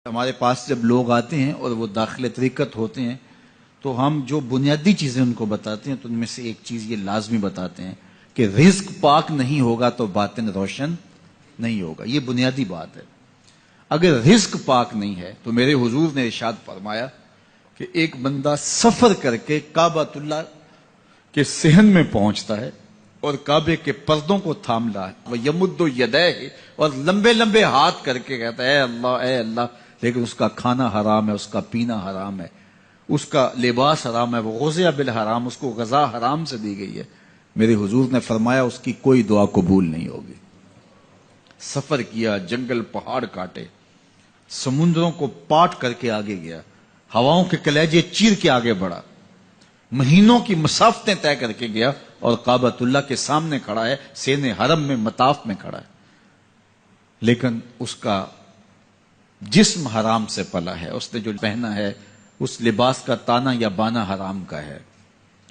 ہمارے پاس جب لوگ آتے ہیں اور وہ داخل طریقت ہوتے ہیں تو ہم جو بنیادی چیزیں ان کو بتاتے ہیں تو ان میں سے ایک چیز یہ لازمی بتاتے ہیں کہ رزق پاک نہیں ہوگا تو باطن روشن نہیں ہوگا. یہ بنیادی بات ہے. اگر رزق پاک نہیں ہے تو میرے حضور نے ارشاد فرمایا کہ ایک بندہ سفر کر کے کعبۃ اللہ کے صحن میں پہنچتا ہے اور کعبے کے پردوں کو تھام رہا ہے وہ یمد یدیہ اور لمبے لمبے ہاتھ کر کے کہتا ہے اے اللہ, لیکن اس کا کھانا حرام ہے, اس کا پینا حرام ہے, اس کا لباس حرام ہے, وہ غزیہ بالحرام, اس کو غذا حرام سے دی گئی ہے. میرے حضور نے فرمایا اس کی کوئی دعا قبول نہیں ہوگی. سفر کیا, جنگل پہاڑ کاٹے, سمندروں کو پاٹ کر کے آگے گیا, ہواؤں کے کلیجے چیر کے آگے بڑھا, مہینوں کی مسافتیں طے کر کے گیا اور کعبۃ اللہ کے سامنے کھڑا ہے, سین حرم میں مطاف میں کھڑا ہے, لیکن اس کا جسم حرام سے پلا ہے. اس نے جو پہنا ہے اس لباس کا تانا یا بانا حرام کا ہے,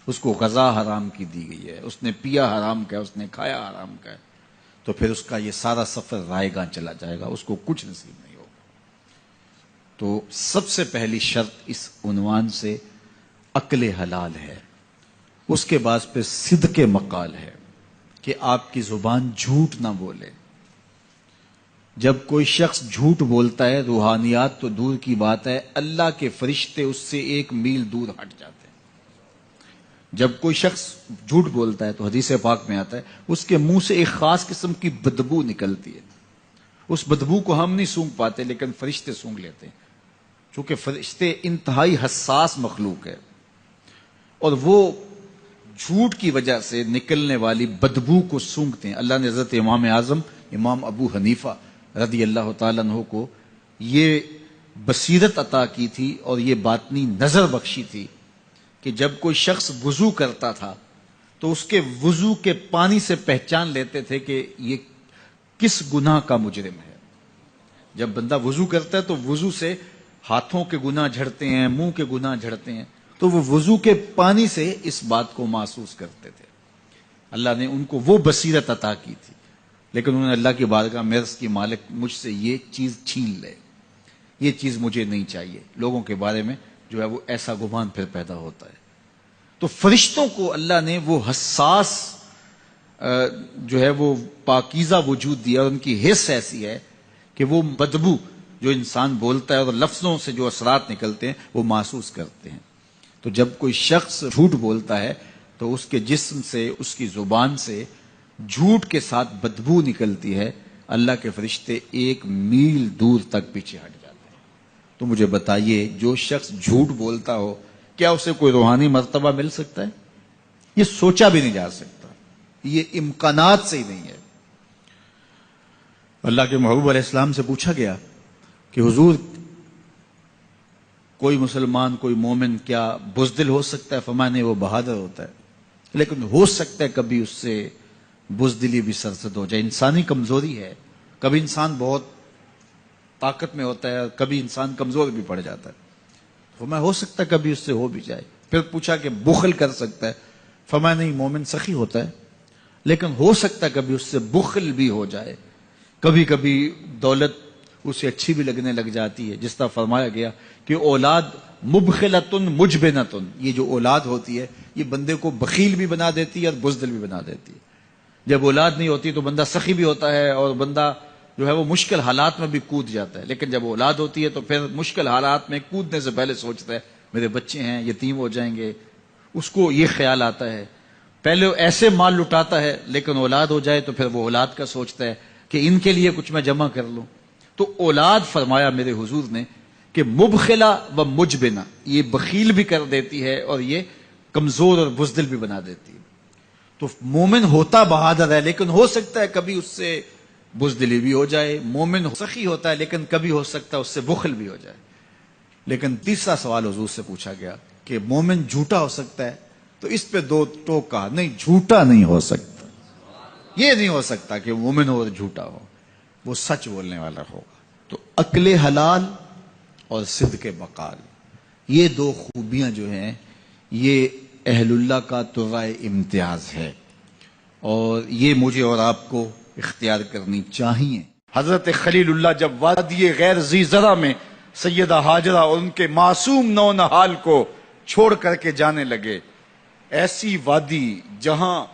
اس کو غذا حرام کی دی گئی ہے, اس نے پیا حرام کا ہے, اس نے کھایا حرام کا ہے, تو پھر اس کا یہ سارا سفر رائے گاں چلا جائے گا, اس کو کچھ نصیب نہیں ہوگا. تو سب سے پہلی شرط اس عنوان سے عقل حلال ہے. اس کے بعد پھر صدق مقال ہے کہ آپ کی زبان جھوٹ نہ بولے. جب کوئی شخص جھوٹ بولتا ہے روحانیات تو دور کی بات ہے, اللہ کے فرشتے اس سے 1 میل دور ہٹ جاتے ہیں. جب کوئی شخص جھوٹ بولتا ہے تو حدیث پاک میں آتا ہے اس کے منہ سے ایک خاص قسم کی بدبو نکلتی ہے. اس بدبو کو ہم نہیں سونگھ پاتے لیکن فرشتے سونگھ لیتے ہیں, چونکہ فرشتے انتہائی حساس مخلوق ہے اور وہ جھوٹ کی وجہ سے نکلنے والی بدبو کو سونگھتے ہیں. اللہ نے حضرت امام اعظم امام ابو حنیفہ رضی اللہ تعالیٰ عنہ کو یہ بصیرت عطا کی تھی اور یہ باطنی نظر بخشی تھی کہ جب کوئی شخص وضو کرتا تھا تو اس کے وضو کے پانی سے پہچان لیتے تھے کہ یہ کس گناہ کا مجرم ہے. جب بندہ وضو کرتا ہے تو وضو سے ہاتھوں کے گناہ جھڑتے ہیں, منہ کے گناہ جھڑتے ہیں, تو وہ وضو کے پانی سے اس بات کو محسوس کرتے تھے. اللہ نے ان کو وہ بصیرت عطا کی تھی, لیکن انہوں نے اللہ کی بارگاہ میں عرض کی مالک مجھ سے یہ چیز چھین لے, یہ چیز مجھے نہیں چاہیے. لوگوں کے بارے میں جو ہے وہ ایسا گمان پھر پیدا ہوتا ہے. تو فرشتوں کو اللہ نے وہ حساس جو ہے وہ پاکیزہ وجود دیا, اور ان کی حس ایسی ہے کہ وہ بدبو جو انسان بولتا ہے اور لفظوں سے جو اثرات نکلتے ہیں وہ محسوس کرتے ہیں. تو جب کوئی شخص جھوٹ بولتا ہے تو اس کے جسم سے, اس کی زبان سے جھوٹ کے ساتھ بدبو نکلتی ہے. اللہ کے فرشتے 1 میل دور تک پیچھے ہٹ جاتے ہیں. تو مجھے بتائیے جو شخص جھوٹ بولتا ہو کیا اسے کوئی روحانی مرتبہ مل سکتا ہے؟ یہ سوچا بھی نہیں جا سکتا, یہ امکانات سے ہی نہیں ہے. اللہ کے محبوب علیہ السلام سے پوچھا گیا کہ حضور کوئی مسلمان کوئی مومن کیا بزدل ہو سکتا ہے؟ فرمایا نہیں, وہ بہادر ہوتا ہے, لیکن ہو سکتا ہے کبھی اس سے بزدلی بھی سرزد ہو جائے. انسانی کمزوری ہے, کبھی انسان بہت طاقت میں ہوتا ہے, کبھی انسان کمزور بھی پڑ جاتا ہے. فرمایا ہو سکتا ہے کبھی اس سے ہو بھی جائے. پھر پوچھا کہ بخل کر سکتا ہے؟ فرمایا نہیں, مومن سخی ہوتا ہے لیکن ہو سکتا ہے کبھی اس سے بخل بھی ہو جائے. کبھی کبھی دولت اسے اچھی بھی لگنے لگ جاتی ہے, جس طرح فرمایا گیا کہ اولاد مبخلتن مجبنتن, یہ جو اولاد ہوتی ہے یہ بندے کو بخیل بھی بنا دیتی ہے اور بزدل بھی بنا دیتی ہے. جب اولاد نہیں ہوتی تو بندہ سخی بھی ہوتا ہے اور بندہ جو ہے وہ مشکل حالات میں بھی کود جاتا ہے, لیکن جب اولاد ہوتی ہے تو پھر مشکل حالات میں کودنے سے پہلے سوچتا ہے میرے بچے ہیں یتیم ہو جائیں گے. اس کو یہ خیال آتا ہے, پہلے ایسے مال لٹاتا ہے لیکن اولاد ہو جائے تو پھر وہ اولاد کا سوچتا ہے کہ ان کے لیے کچھ میں جمع کر لوں. تو اولاد فرمایا میرے حضور نے کہ مبخلہ و مجبنہ, یہ بخیل بھی کر دیتی ہے اور یہ کمزور اور بزدل بھی بنا دیتی ہے. تو مومن ہوتا بہادر ہے لیکن ہو سکتا ہے کبھی اس سے بزدلی بھی ہو جائے. مومن سخی ہوتا ہے لیکن کبھی ہو سکتا ہے اس سے بخل بھی ہو جائے. لیکن تیسرا سوال حضور سے پوچھا گیا کہ مومن جھوٹا ہو سکتا ہے؟ تو اس پہ 2 ٹوکا, نہیں جھوٹا نہیں ہو سکتا. یہ نہیں ہو سکتا کہ مومن ہو اور جھوٹا ہو, وہ سچ بولنے والا ہوگا. تو عقل حلال اور صدق مقال, یہ 2 خوبیاں جو ہیں یہ اہل اللہ کا ترائے امتیاز ہے, اور یہ مجھے اور آپ کو اختیار کرنی چاہیے. حضرت خلیل اللہ جب وادی غیر ذی زرع میں سیدہ ہاجرہ اور ان کے معصوم نونہال کو چھوڑ کر کے جانے لگے. ایسی وادی جہاں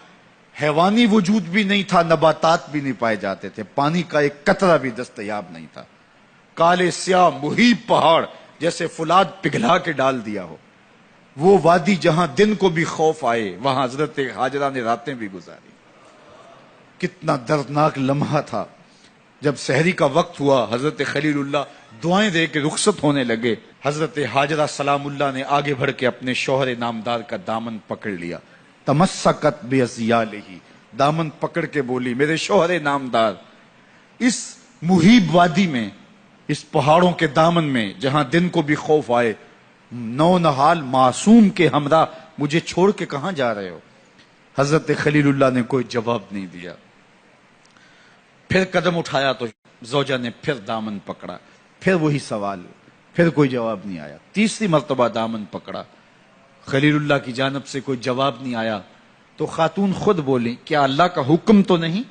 حیوانی وجود بھی نہیں تھا، نباتات بھی نہیں پائے جاتے تھے، پانی کا ایک قطرہ بھی دستیاب نہیں تھا. کالے سیاہ محیط پہاڑ جیسے فولاد پگھلا کے ڈال دیا ہو. وہ وادی جہاں دن کو بھی خوف آئے، وہاں حضرت ہاجرہ نے راتیں بھی گزاری. کتنا دردناک لمحہ تھا. جب سحری کا وقت ہوا، حضرت خلیل اللہ دعائیں دے کے رخصت ہونے لگے. حضرت ہاجرہ سلام اللہ نے آگے بڑھ کے اپنے شوہر نامدار کا دامن پکڑ لیا. تمسکت بِأَزْيَالِهِ، دامن پکڑ کے بولی، میرے شوہر نامدار، اس محیب وادی میں، اس پہاڑوں کے دامن میں جہاں دن کو بھی خوف آئے، نونہال معصوم کے ہمراہ مجھے چھوڑ کے کہاں جا رہے ہو؟ حضرت خلیل اللہ نے کوئی جواب نہیں دیا. پھر قدم اٹھایا تو زوجہ نے پھر دامن پکڑا، پھر وہی سوال، پھر کوئی جواب نہیں آیا. تیسری مرتبہ دامن پکڑا، خلیل اللہ کی جانب سے کوئی جواب نہیں آیا. تو خاتون خود بولی، کیا اللہ کا حکم تو نہیں؟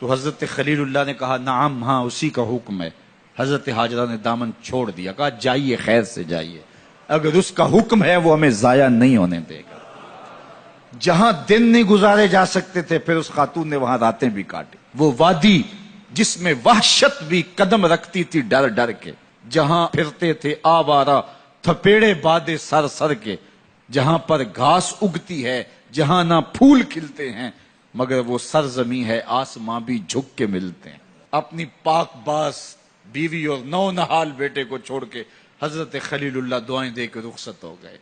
تو حضرت خلیل اللہ نے کہا، نعم، ہاں اسی کا حکم ہے. حضرت ہاجرہ نے دامن چھوڑ دیا، کہا جائیے، خیر سے جائیے، اگر اس کا حکم ہے وہ ہمیں ضائع نہیں ہونے دے گا. جہاں دن نہیں گزارے جا سکتے تھے، پھر اس خاتون نے وہاں راتیں بھی کاٹی. وہ وادی جس میں وحشت بھی قدم رکھتی تھی ڈر ڈر کے، جہاں پھرتے تھے آوارہ تھپیڑے بادے سر سر کے، جہاں پر گھاس اگتی ہے، جہاں نہ پھول کھلتے ہیں، مگر وہ سرزمین ہے آسماں بھی جھک کے ملتے ہیں. اپنی پاک باز بیوی اور نونہال بیٹے کو چھوڑ کے حضرت خلیل اللہ دعائیں دے کے رخصت ہو گئے.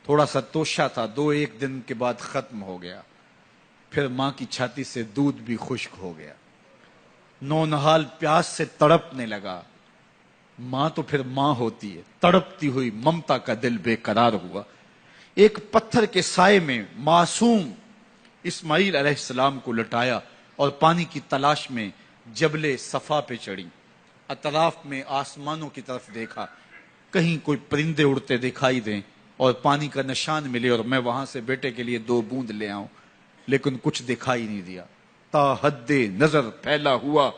تھوڑا سا توشہ تھا، 2-1 دن کے بعد ختم ہو گیا. پھر ماں کی چھاتی سے دودھ بھی خشک ہو گیا. نونہال پیاس سے تڑپنے لگا. ماں تو پھر ماں ہوتی ہے، تڑپتی ہوئی ممتا کا دل بے قرار ہوا. ایک پتھر کے سائے میں معصوم اسماعیل علیہ السلام کو لٹایا اور پانی کی تلاش میں جبل صفا پہ چڑھی. اطراف میں آسمانوں کی طرف دیکھا، کہیں کوئی پرندے اڑتے دکھائی دیں اور پانی کا نشان ملے اور میں وہاں سے بیٹے کے لیے 2 بوند لے آؤں، لیکن کچھ دکھائی نہیں دیا. تا حد نظر پھیلا ہوا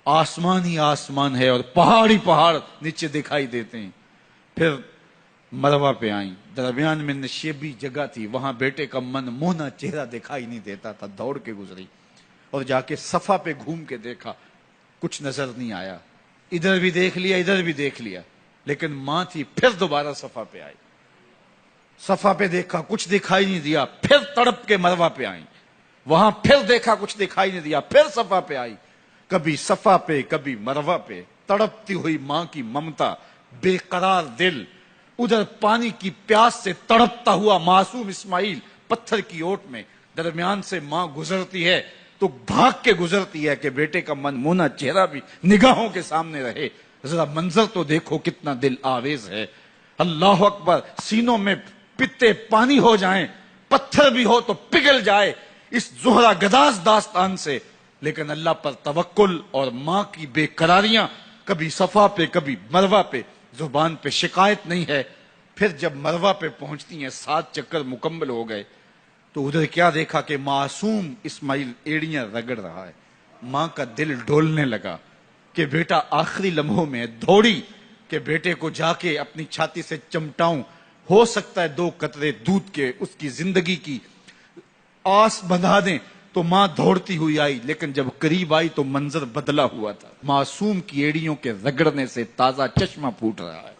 آسمان ہی آسمان ہے اور پہاڑی پہاڑ نیچے دکھائی دیتے ہیں. پھر مروہ پہ آئیں، درمیان میں نشیبی جگہ تھی، وہاں بیٹے کا من موہنا چہرہ دکھائی نہیں دیتا تھا. دوڑ کے گزری اور جا کے صفا پہ گھوم کے دیکھا، کچھ نظر نہیں آیا. ادھر بھی دیکھ لیا، ادھر بھی دیکھ لیا، لیکن ماں تھی. پھر دوبارہ صفا پہ آئی، صفا پہ دیکھا، کچھ دکھائی نہیں دیا. پھر تڑپ کے مروہ پہ آئیں، وہاں پھر دیکھا، کچھ دکھائی نہیں دیا. پھر صفا پہ آئی، کبھی صفا پہ کبھی مروہ پہ. تڑپتی ہوئی ماں کی ممتا، بے قرار دل. ادھر پانی کی پیاس سے تڑپتا ہوا معصوم اسماعیل پتھر کی اوٹ میں. درمیان سے ماں گزرتی ہے تو بھاگ کے گزرتی ہے کہ بیٹے کا من مونا چہرہ بھی نگاہوں کے سامنے رہے. ذرا منظر تو دیکھو کتنا دل آویز ہے. اللہ اکبر، سینوں میں پتے پانی ہو جائیں، پتھر بھی ہو تو پگھل جائے اس زہرہ گداز داستان سے. لیکن اللہ پر توکل اور ماں کی بے قراریاں، کبھی صفا پہ کبھی مروہ پہ، زبان پہ شکایت نہیں ہے. پھر جب مروہ پہ پہنچتی ہیں، 7 چکر مکمل ہو گئے، تو ادھر کیا دیکھا کہ معصوم اسماعیل ایڑیاں رگڑ رہا ہے. ماں کا دل ڈولنے لگا کہ بیٹا آخری لمحوں میں دوڑی کہ بیٹے کو جا کے اپنی چھاتی سے چمٹاؤں، ہو سکتا ہے 2 قطرے دودھ کے اس کی زندگی کی آس بندھا دیں. تو ماں دوڑتی ہوئی آئی، لیکن جب قریب آئی تو منظر بدلا ہوا تھا. معصوم کی ایڑیوں کے رگڑنے سے تازہ چشمہ پھوٹ رہا ہے.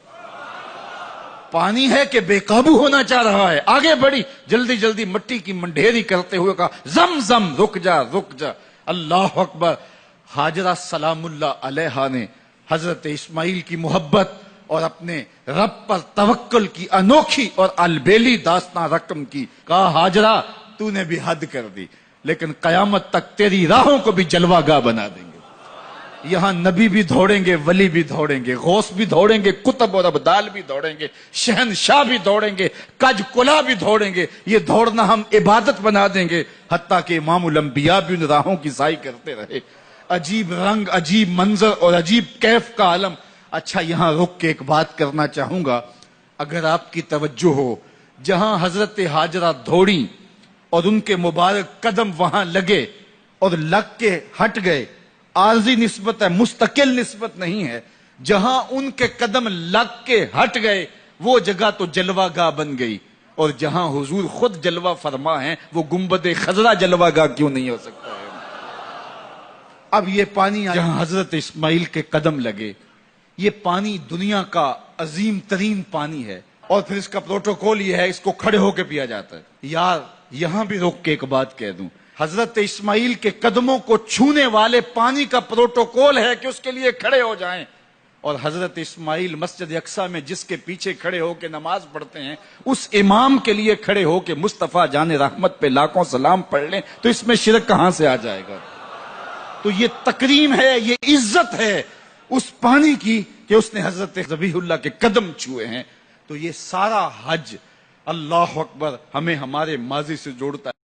پانی ہے کہ بے قابو ہونا چاہ رہا ہے. آگے بڑھی، جلدی جلدی مٹی کی منڈھیری کرتے ہوئے کہا، زم زم، رک جا رک جا. اللہ اکبر. ہاجرہ سلام اللہ علیہا نے حضرت اسماعیل کی محبت اور اپنے رب پر توکل کی انوکھی اور البیلی داستان رقم کی. کہا، ہاجرہ تو نے بھی حد کر دی، لیکن قیامت تک تیری راہوں کو بھی جلوہ گاہ بنا دیں گے. یہاں نبی بھی دوڑیں گے، ولی بھی دوڑیں گے، غوث بھی دوڑیں گے، کتب اور ابدال بھی دوڑیں گے، شہنشاہ بھی دوڑیں گے، کج کلا بھی دوڑیں گے. یہ دوڑنا ہم عبادت بنا دیں گے. حتیٰ کہ امام الانبیاء بھی ان راہوں کی سائی کرتے رہے. عجیب رنگ، عجیب منظر اور عجیب کیف کا عالم. اچھا، یہاں رک کے ایک بات کرنا چاہوں گا، اگر آپ کی توجہ ہو. جہاں حضرت ہاجرہ دوڑی اور ان کے مبارک قدم وہاں لگے اور لگ کے ہٹ گئے، عارضی نسبت ہے، مستقل نسبت نہیں ہے. جہاں ان کے قدم لگ کے ہٹ گئے وہ جگہ تو جلوہ گاہ بن گئی، اور جہاں حضور خود جلوہ فرما ہیں وہ گنبد خضرا جلوہ گاہ کیوں نہیں ہو سکتا ہے؟ اب یہ پانی جہاں حضرت اسماعیل کے قدم لگے، یہ پانی دنیا کا عظیم ترین پانی ہے، اور پھر اس کا پروٹوکول یہ ہے، اس کو کھڑے ہو کے پیا جاتا ہے۔ یار یہاں بھی روک کے ایک بات کہہ دوں، حضرت اسماعیل کے قدموں کو چھونے والے پانی کا پروٹوکول ہے کہ اس کے لیے کھڑے ہو جائیں، اور حضرت اسماعیل مسجد اقصیٰ میں جس کے پیچھے کھڑے ہو کے نماز پڑھتے ہیں، اس امام کے لیے کھڑے ہو کے مصطفیٰ جان رحمت پہ لاکھوں سلام پڑھ لیں تو اس میں شرک کہاں سے آ جائے گا؟ تو یہ تکریم ہے، یہ عزت ہے اس پانی کی کہ اس نے حضرت ذبیح اللہ کے قدم چھوئے ہیں۔ تو یہ سارا حج، اللہ اکبر، ہمیں ہمارے ماضی سے جوڑتا ہے۔